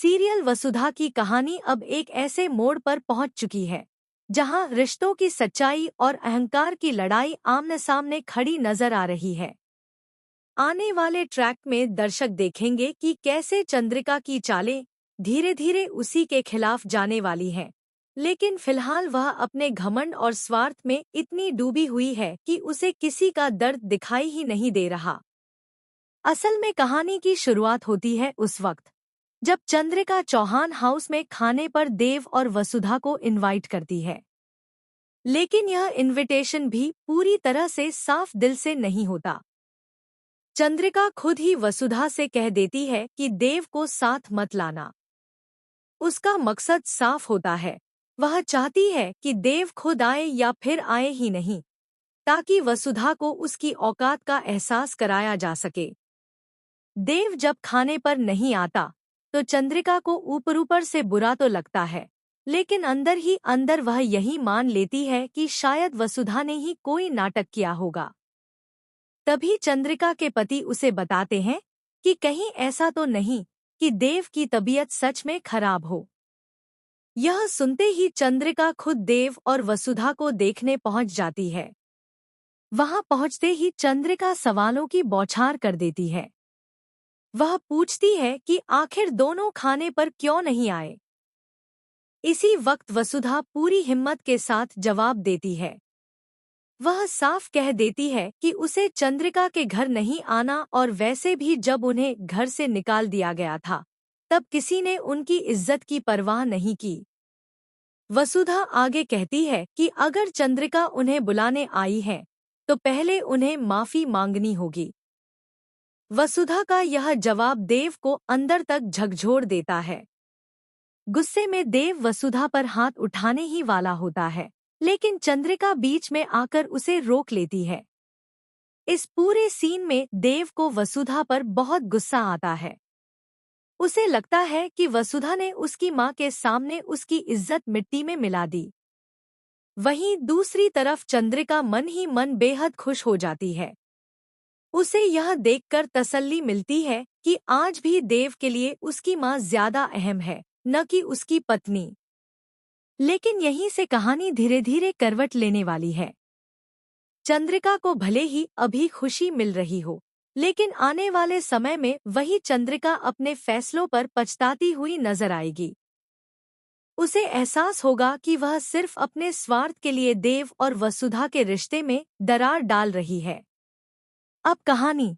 Serial वसुधा की कहानी अब एक ऐसे मोड़ पर पहुंच चुकी है जहां रिश्तों की सच्चाई और अहंकार की लड़ाई आमने सामने खड़ी नजर आ रही है। आने वाले ट्रैक में दर्शक देखेंगे कि कैसे चंद्रिका की चालें धीरे धीरे उसी के खिलाफ जाने वाली हैं। लेकिन फिलहाल वह अपने घमंड और स्वार्थ में इतनी डूबी हुई है कि उसे किसी का दर्द दिखाई ही नहीं दे रहा। असल में कहानी की शुरुआत होती है उस वक्त जब चंद्रिका चौहान हाउस में खाने पर देव और वसुधा को इनवाइट करती है। लेकिन यह इनविटेशन भी पूरी तरह से साफ दिल से नहीं होता। चंद्रिका खुद ही वसुधा से कह देती है कि देव को साथ मत लाना। उसका मकसद साफ होता है, वह चाहती है कि देव खुद आए या फिर आए ही नहीं, ताकि वसुधा को उसकी औकात का एहसास कराया जा सके। देव जब खाने पर नहीं आता तो चंद्रिका को ऊपर से बुरा तो लगता है, लेकिन अंदर ही अंदर वह यही मान लेती है कि शायद वसुधा ने ही कोई नाटक किया होगा। तभी चंद्रिका के पति उसे बताते हैं कि कहीं ऐसा तो नहीं कि देव की तबीयत सच में खराब हो। यह सुनते ही चंद्रिका खुद देव और वसुधा को देखने पहुंच जाती है। वहां पहुंचते ही चंद्रिका सवालों की बौछार कर देती है। वह पूछती है कि आखिर दोनों खाने पर क्यों नहीं आए। इसी वक्त वसुधा पूरी हिम्मत के साथ जवाब देती है। वह साफ कह देती है कि उसे चंद्रिका के घर नहीं आना, और वैसे भी जब उन्हें घर से निकाल दिया गया था तब किसी ने उनकी इज्जत की परवाह नहीं की। वसुधा आगे कहती है कि अगर चंद्रिका उन्हें बुलाने आई है तो पहले उन्हें माफी मांगनी होगी। वसुधा का यह जवाब देव को अंदर तक झकझोर देता है। गुस्से में देव वसुधा पर हाथ उठाने ही वाला होता है, लेकिन चंद्रिका बीच में आकर उसे रोक लेती है। इस पूरे सीन में देव को वसुधा पर बहुत गुस्सा आता है। उसे लगता है कि वसुधा ने उसकी मां के सामने उसकी इज्जत मिट्टी में मिला दी। वहीं दूसरी तरफ चंद्रिका मन ही मन बेहद खुश हो जाती है। उसे यह देखकर तसल्ली मिलती है कि आज भी देव के लिए उसकी मां ज्यादा अहम है, न कि उसकी पत्नी। लेकिन यहीं से कहानी धीरे धीरे करवट लेने वाली है। चंद्रिका को भले ही अभी खुशी मिल रही हो, लेकिन आने वाले समय में वही चंद्रिका अपने फैसलों पर पछताती हुई नजर आएगी। उसे एहसास होगा कि वह सिर्फ अपने स्वार्थ के लिए देव और वसुधा के रिश्ते में दरार डाल रही है। अब कहानी